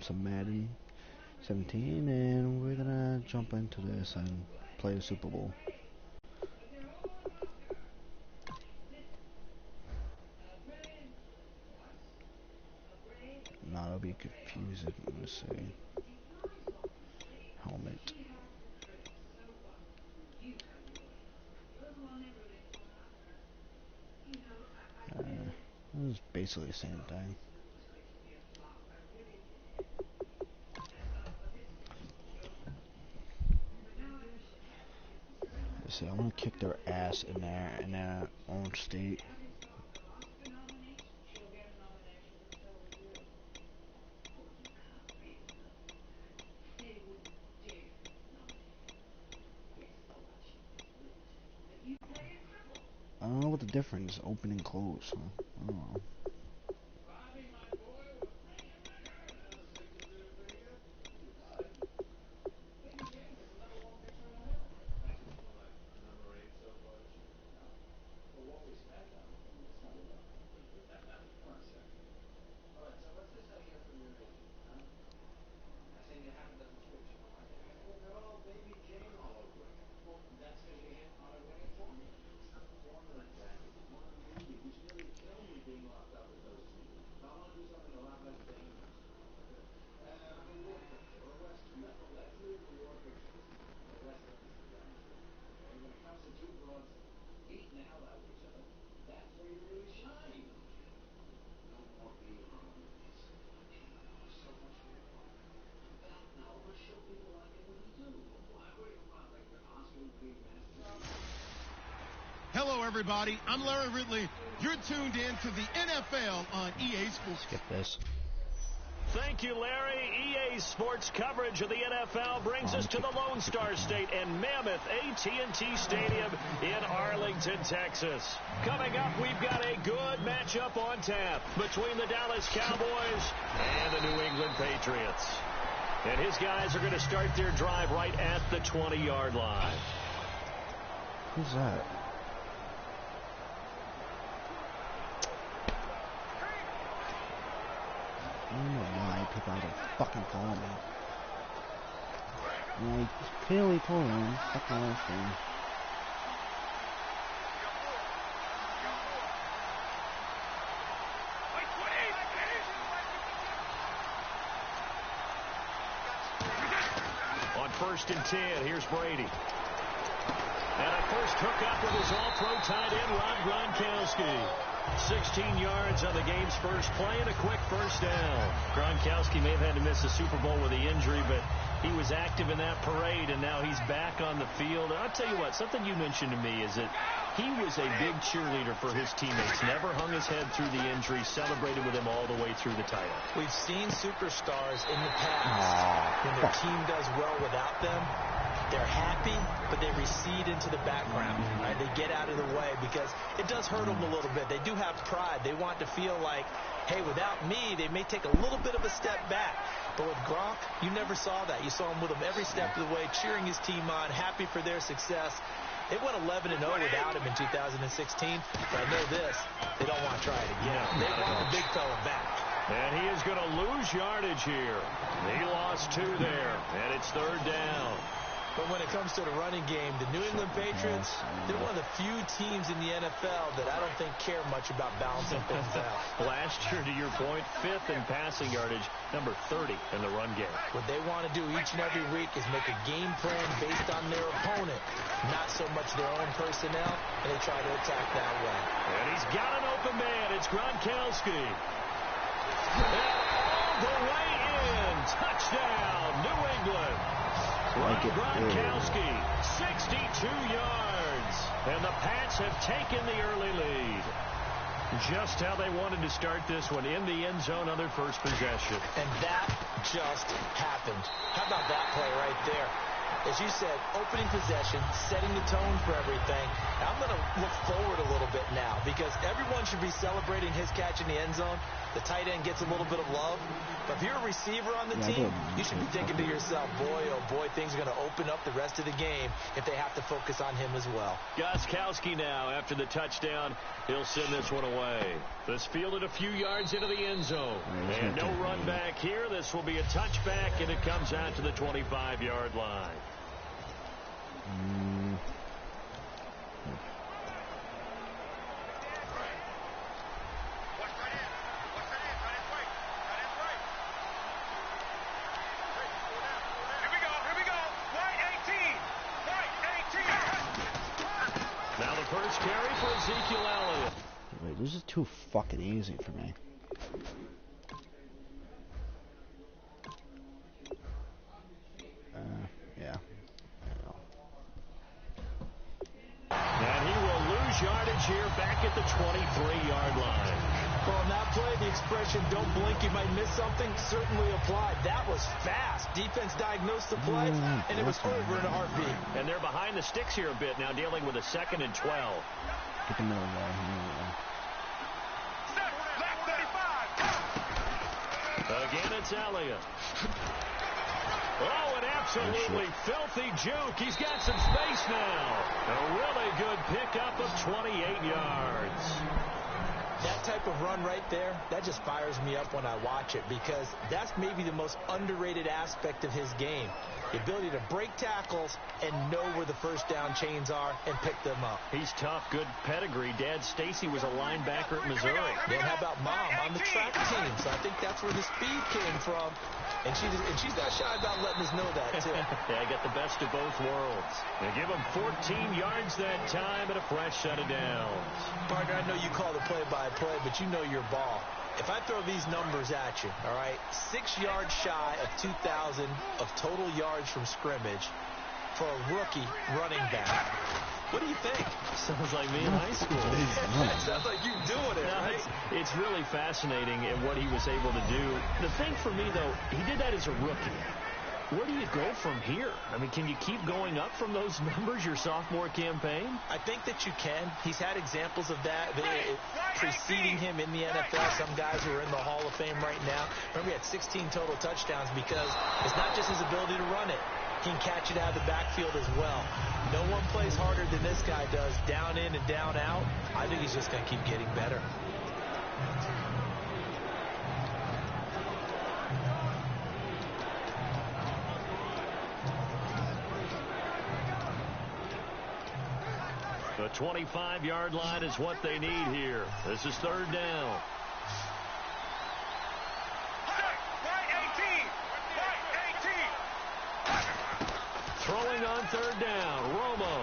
some Madden 17, and we're gonna jump into this and play the Super Bowl. Now it'll be confusing. Let's see. Helmet. It's basically the same thing. Let's see, I want to kick their ass in their own state. I don't know what the difference is, open and close. Huh? I don't know. Hello, everybody. I'm Larry Ridley. You're tuned in to the NFL on EA Sports. Skip this. Thank you, Larry. EA Sports coverage of the NFL brings us to the Lone Star State and Mammoth AT&T Stadium in Arlington, Texas. Coming up, we've got a good matchup on tap between the Dallas Cowboys and the New England Patriots. And his guys are going to start their drive right at the 20-yard line. Who's that? I don't know why people are fucking calling me. Like, clearly told him, fucking thing. On 1st and 10, here's Brady. And a first hookup with his all-pro tight end, Rob Gronkowski. 16 yards on the game's first play and a quick first down. Gronkowski may have had to miss the Super Bowl with the injury, but he was active in that parade, and now he's back on the field. And I'll tell you what, something you mentioned to me is that he was a big cheerleader for his teammates. Never hung his head through the injury, celebrated with him all the way through the title. We've seen superstars in the past. When their team does well without them, they're happy, but they recede into the background. Right? They get out of the way because it does hurt them a little bit. They do have pride. They want to feel like, hey, without me, they may take a little bit of a step back. But with Gronk, you never saw that. You saw him with him every step of the way, cheering his team on, happy for their success. They went 11-0 without him in 2016, but I know this, they don't want to try it again. They want the big fella back. And he is going to lose yardage here. He lost 2 there, and it's 3rd down. But when it comes to the running game, the New England Patriots, they're one of the few teams in the NFL that I don't think care much about balancing things out. Last year, to your point, 5th in passing yardage, number 30 in the run game. What they want to do each and every week is make a game plan based on their opponent, not so much their own personnel, and they try to attack that way. And he's got an open man. It's Gronkowski. And all the way in. Touchdown, New England. Gronkowski, 62 yards. And the Pats have taken the early lead. Just how they wanted to start this one, in the end zone on their first possession. And that just happened. How about that play right there? As you said, opening possession, setting the tone for everything. I'm going to look forward a little bit now because everyone should be celebrating his catch in the end zone. The tight end gets a little bit of love. But if you're a receiver on the team, you should be thinking to yourself, boy, oh boy, things are going to open up the rest of the game if they have to focus on him as well. Gostkowski now after the touchdown. He'll send this one away. This fielded a few yards into the end zone. And no run back here. This will be a touchback, and it comes out to the 25-yard line. Now the first carry for Ezekiel Elliott. Wait, this is too fucking easy for me. Yeah. And he will lose yardage here back at the 23-yard line. Well, on that play, the expression, don't blink, you might miss something, certainly applied. That was fast. Defense diagnosed the play, and it was over in a heartbeat. And they're behind the sticks here a bit now, dealing with a 2nd and 12. Get the middle guy. Again, it's Elliott. Oh, an absolutely filthy juke. He's got some space now. A really good pickup of 28 yards. That type of run right there, that just fires me up when I watch it because that's maybe the most underrated aspect of his game. The ability to break tackles and know where the first down chains are and pick them up. He's tough, good pedigree. Dad Stacy was a linebacker at Missouri. Then how about Mom on the track team? So I think that's where the speed came from. And she's not shy about letting us know that, too. Yeah, I got the best of both worlds. They give him 14 yards that time and a fresh set of downs. Partner, I know you call the play-by-play, but you know your ball. If I throw these numbers at you, all right, 6 yards shy of 2,000 of total yards from scrimmage for a rookie running back. What do you think? Sounds like me in high school. Sounds like you doing it, right? It's really fascinating in what he was able to do. The thing for me, though, he did that as a rookie. Where do you go from here? I mean, can you keep going up from those numbers your sophomore campaign? I think that you can. He's had examples of that preceding him in the NFL. Some guys who are in the Hall of Fame right now. Remember, he had 16 total touchdowns because it's not just his ability to run it. He can catch it out of the backfield as well. No one plays harder than this guy does, down in and down out. I think he's just going to keep getting better. The 25-yard line is what they need here. This is 3rd down. Throwing on 3rd down, Romo.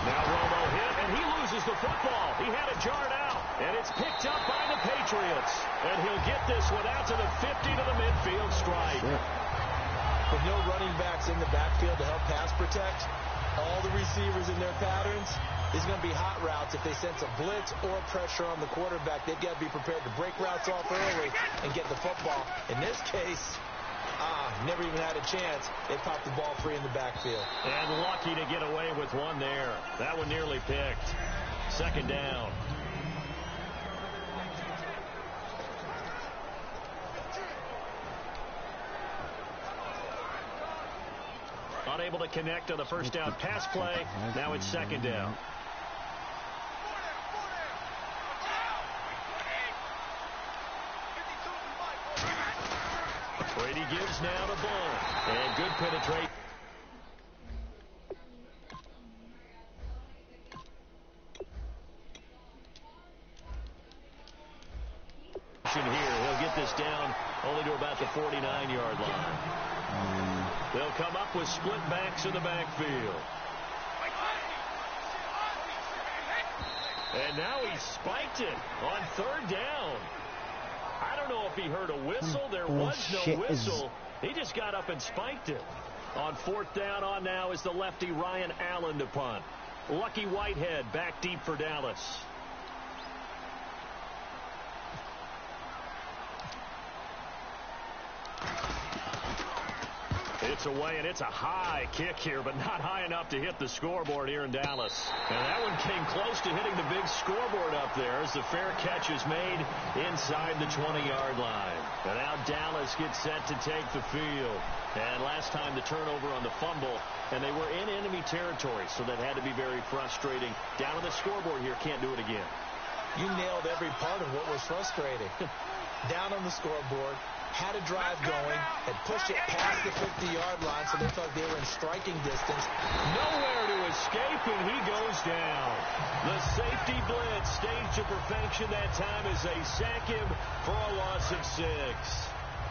Now Romo hit, and he loses the football. He had it jarred out, and it's picked up by the Patriots. And he'll get this one out to the 50 to the midfield stripe. With no running backs in the backfield to help pass protect, all the receivers in their patterns, there's going to be hot routes. If they sense a blitz or pressure on the quarterback, they've got to be prepared to break routes off early and get the football. In this case, never even had a chance. They popped the ball free in the backfield. And lucky to get away with one there. That one nearly picked. 2nd down. Unable to connect on the first down pass play. Now it's 2nd down. Brady gives now to Bull. And good penetration. Here, he'll get this down only to about the 49-yard line. They'll come up with split backs in the backfield. And now he spiked it on 3rd down. I don't know if he heard a whistle. There was no whistle. He just got up and spiked it. On 4th down on now is the lefty Ryan Allen to punt. Lucky Whitehead back deep for Dallas. It's away, and it's a high kick here, but not high enough to hit the scoreboard here in Dallas. And that one came close to hitting the big scoreboard up there as the fair catch is made inside the 20-yard line. And now Dallas gets set to take the field. And last time the turnover on the fumble, and they were in enemy territory, so that had to be very frustrating. Down on the scoreboard here, can't do it again. You nailed every part of what was frustrating. Down on the scoreboard, had a drive going, had pushed it past the 50-yard line, so they felt they were in striking distance. Nowhere to escape, and he goes down. The safety blitz staged to perfection that time as they sack him for a loss of 6.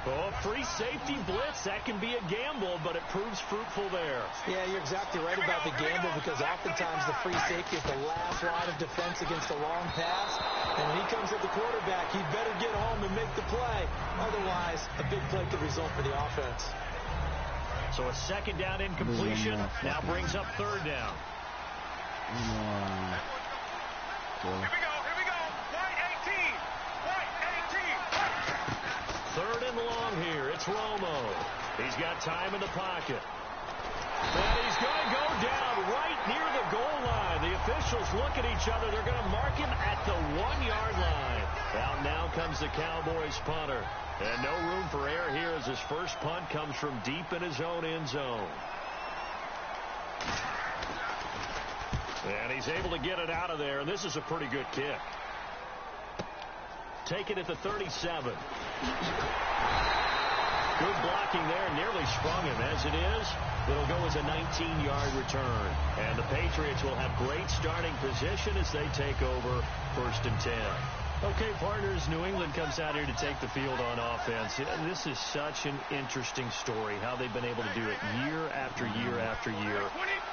Oh, free safety blitz, that can be a gamble, but it proves fruitful there. Yeah, you're exactly right about the gamble, because oftentimes the free safety is the last line of defense against a long pass. And when he comes at the quarterback, he'd better get home and make the play. Otherwise, a big play could result for the offense. So a second down incompletion now brings up third down. Here we go. White 18. White 18. Third and long here. It's Romo. He's got time in the pocket. And he's going to go down right near the goal line. The officials look at each other. They're going to mark him at the 1-yard line. Out now comes the Cowboys punter. And no room for error here as his first punt comes from deep in his own end zone. And he's able to get it out of there, and this is a pretty good kick. Take it at the 37. Good blocking there, nearly sprung him. As it is, it'll go as a 19-yard return. And the Patriots will have great starting position as they take over 1st and 10. Okay, partners, New England comes out here to take the field on offense. This is such an interesting story, how they've been able to do it year after year after year.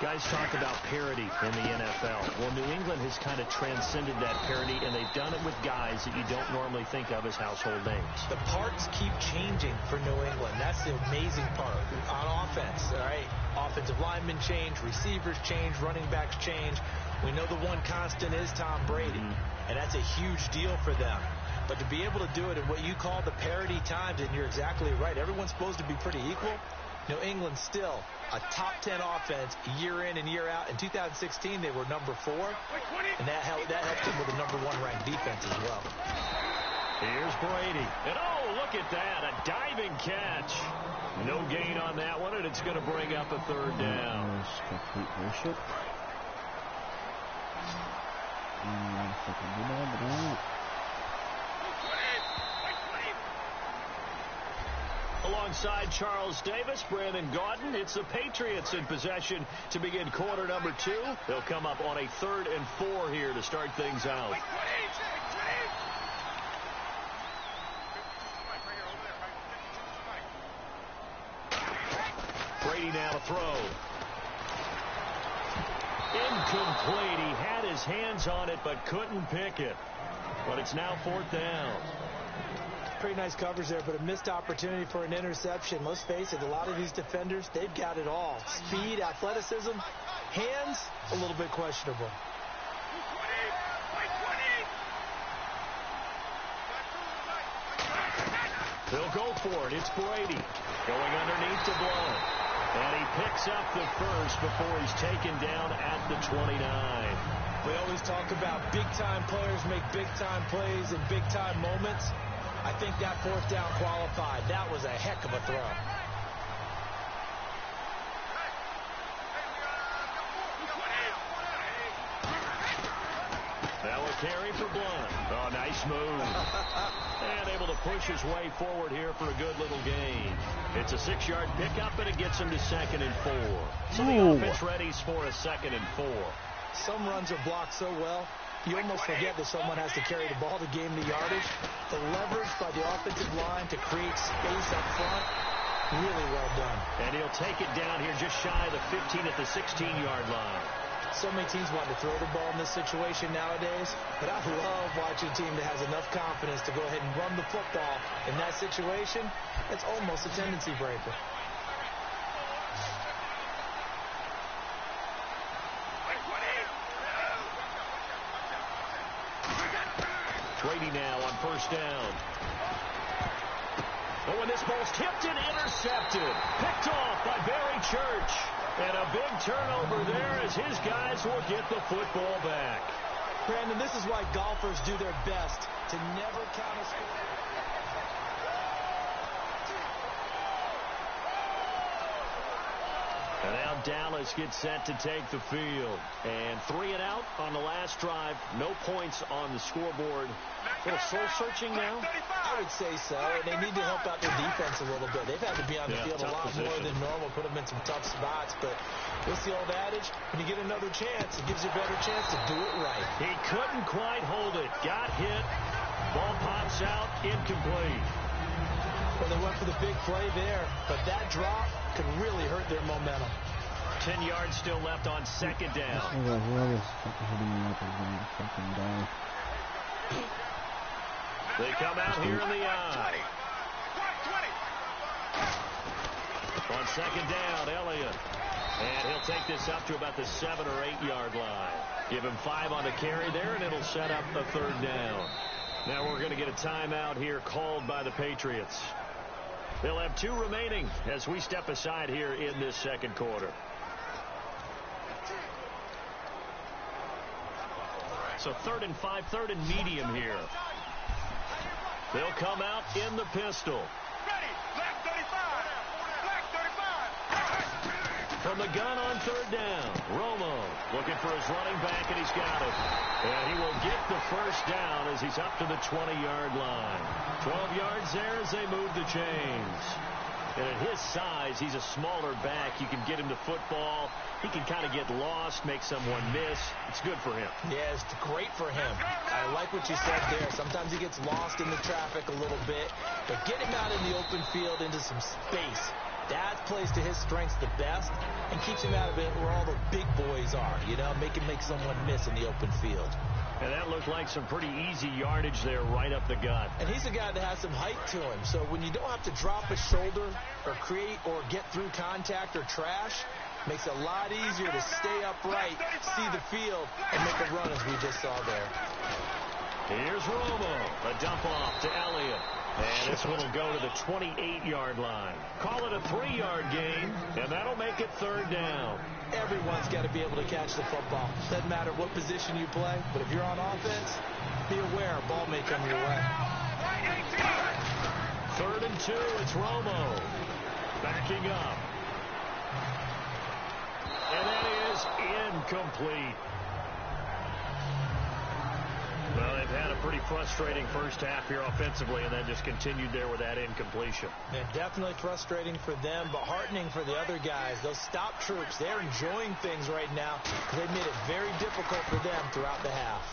Guys talk about parity in the NFL. Well, New England has kind of transcended that parity, and they've done it with guys that you don't normally think of as household names. The parts keep changing for New England. That's the amazing part on offense, all right? Offensive linemen change, receivers change, running backs change. We know the one constant is Tom Brady, and that's a huge deal for them. But to be able to do it in what you call the parity times, and you're exactly right, everyone's supposed to be pretty equal. New England still a top 10 offense year in and year out. In 2016, they were number 4, and that helped them with a number 1 ranked defense as well. Here's Brady. And oh, look at that, a diving catch. No gain on that one, and it's going to bring up a third down. Complete bullshit. Alongside Charles Davis, Brandon Gaudin, it's the Patriots in possession to begin quarter number 2. They'll come up on a 3rd and 4 here to start things out. Brady now to throw. Incomplete. He had his hands on it but couldn't pick it. But it's now 4th down. Pretty nice coverage there, but a missed opportunity for an interception. Let's face it, a lot of these defenders, they've got it all. Speed, athleticism, hands, a little bit questionable. They'll go for it. It's Brady going underneath the blow. And he picks up the first before he's taken down at the 29. We always talk about big-time players make big-time plays in big-time moments. I think that 4th down qualified. That was a heck of a throw. Now a carry for Blunt. Oh, nice move. And able to push his way forward here for a good little gain. It's a 6-yard pickup, and it gets him to 2nd and 4. So the offense readies for a 2nd and 4. Some runs are blocked so well, you almost forget that someone has to carry the ball to gain the yardage. The leverage by the offensive line to create space up front, really well done. And he'll take it down here just shy of the 15 at the 16-yard line. So many teams want to throw the ball in this situation nowadays, but I love watching a team that has enough confidence to go ahead and run the football. In that situation, it's almost a tendency breaker. Brady now on 1st down. Oh, and this ball's tipped and intercepted. Picked off by Barry Church. And a big turnover there as his guys will get the football back. Brandon, this is why golfers do their best to never count a score. And now Dallas gets set to take the field. And 3 and out on the last drive. No points on the scoreboard. A little soul-searching now? I would say so. And they need to help out their defense a little bit. They've had to be on the field a lot more than normal, put them in some tough spots. But what's the old adage? When you get another chance, it gives you a better chance to do it right. He couldn't quite hold it. Got hit. Ball pops out. Incomplete. Well, they went for the big play there, but that drop could really hurt their momentum. 10 yards still left on second down. They come out here in the eye. On second down, Elliott. And he'll take this up to about the 7 or 8 yard line. Give him 5 on the carry there, and it'll set up a third down. Now we're going to get a timeout here called by the Patriots. They'll have 2 remaining as we step aside here in this second quarter. So 3rd and 5, 3rd and medium here. They'll come out in the pistol. Ready, left 35, left 35. From the gun on 3rd down, Romo looking for his running back, and he's got it. And he will get the first down as he's up to the 20-yard line. 12 yards there as they move the chains. And at his size, he's a smaller back. You can get him the football. He can kind of get lost, make someone miss. It's good for him. Yeah, it's great for him. I like what you said there. Sometimes he gets lost in the traffic a little bit. But get him out in the open field into some space. That plays to his strengths the best and keeps him out of it where all the big boys are. You know, make someone miss in the open field. And that looked like some pretty easy yardage there right up the gut. And he's a guy that has some height to him. So when you don't have to drop a shoulder or create or get through contact or trash, makes it a lot easier to stay upright, see the field, and make a run as we just saw there. Here's Romo. A dump off to Elliott. And this one will go to the 28-yard line. Call it a 3-yard gain, and that'll make it 3rd down. Everyone's got to be able to catch the football. Doesn't matter what position you play, but if you're on offense, be aware a ball may come your way. 3rd and 2, it's Romo. Backing up. And that is incomplete. Well, they've had a pretty frustrating first half here offensively, and then just continued there with that incompletion. Yeah, definitely frustrating for them, but heartening for the other guys. Those stop troops, they're enjoying things right now because they've made it very difficult for them throughout the half.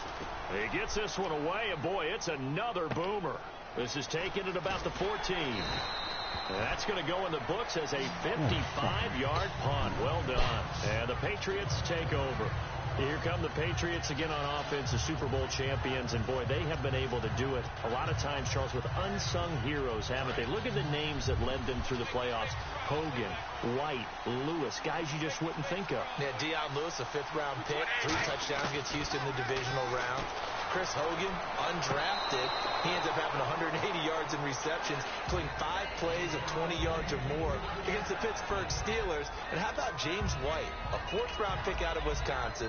He gets this one away, and boy, it's another boomer. This is taken at about the 14. And that's going to go in the books as a 55-yard punt. Well done. And the Patriots take over. Here come the Patriots again on offense, the Super Bowl champions, and boy, they have been able to do it a lot of times, Charles, with unsung heroes, haven't they? Look at the names that led them through the playoffs. Hogan, White, Lewis, guys you just wouldn't think of. Yeah, Deion Lewis, a 5th-round pick, 3 touchdowns against Houston in the divisional round. Chris Hogan, undrafted. He ends up having 180 yards in receptions, playing 5 plays of 20 yards or more against the Pittsburgh Steelers. And how about James White, a 4th-round pick out of Wisconsin?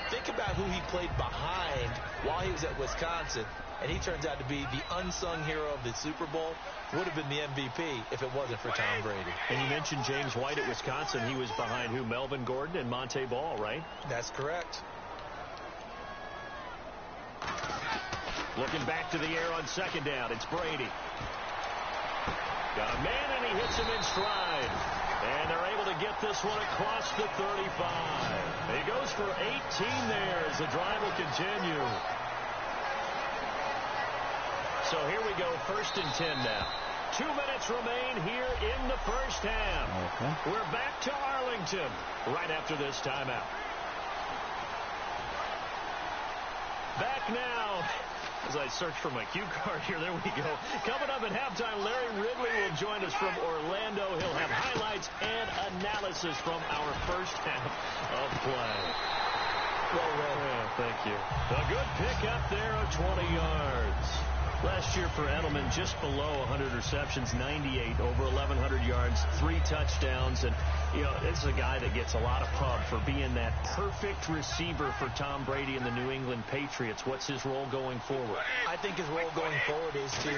Think about who he played behind while he was at Wisconsin, and he turns out to be the unsung hero of the Super Bowl. Would have been the MVP if it wasn't for Tom Brady. And you mentioned James White at Wisconsin. He was behind who? Melvin Gordon and Monte Ball, right? That's correct. Looking back to the air on second down. It's Brady. Got a man, and he hits him in stride. And they're able to get this one across the 35. He goes for 18 there as the drive will continue. So here we go, 1st and 10 now. 2 minutes remain here in the first half. Okay. We're back to Arlington right after this timeout. Back now. As I search for my cue card here, there we go. Coming up at halftime, Larry Ridley will join us from Orlando. He'll have highlights and analysis from our first half of play. Well, thank you. A good pick up there of 20 yards. Last year for Edelman, just below 100 receptions, 98, over 1,100 yards, 3 touchdowns. And, you know, this is a guy that gets a lot of pub for being that perfect receiver for Tom Brady and the New England Patriots. What's his role going forward? I think his role going forward is to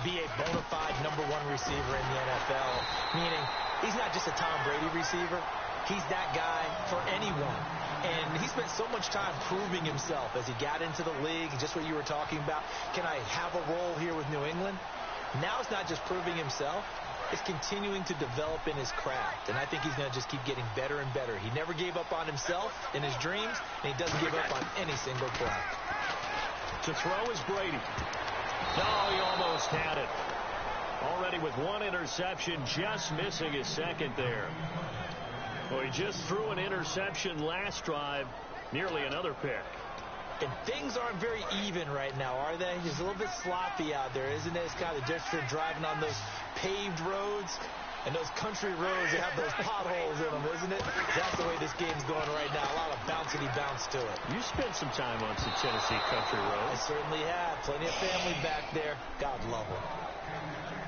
be a bona fide #1 receiver in the NFL, meaning he's not just a Tom Brady receiver. He's that guy for anyone. And he spent so much time proving himself as he got into the league, just what you were talking about. Can I have a role here with New England? Now it's not just proving himself. It's continuing to develop in his craft. And I think he's going to just keep getting better and better. He never gave up on himself in his dreams, and he doesn't give up on any single play. To throw is Brady. Oh, he almost had it. Already with 1 interception, just missing his second there. Well, he just threw an interception last drive, nearly another pick. And things aren't very even right now, are they? It's a little bit sloppy out there, isn't it? It's kind of the difference between driving on those paved roads and those country roads that have those potholes in them, isn't it? That's the way this game's going right now. A lot of bounce to it. You spent some time on some Tennessee country roads. I certainly have. Plenty of family back there. God love them.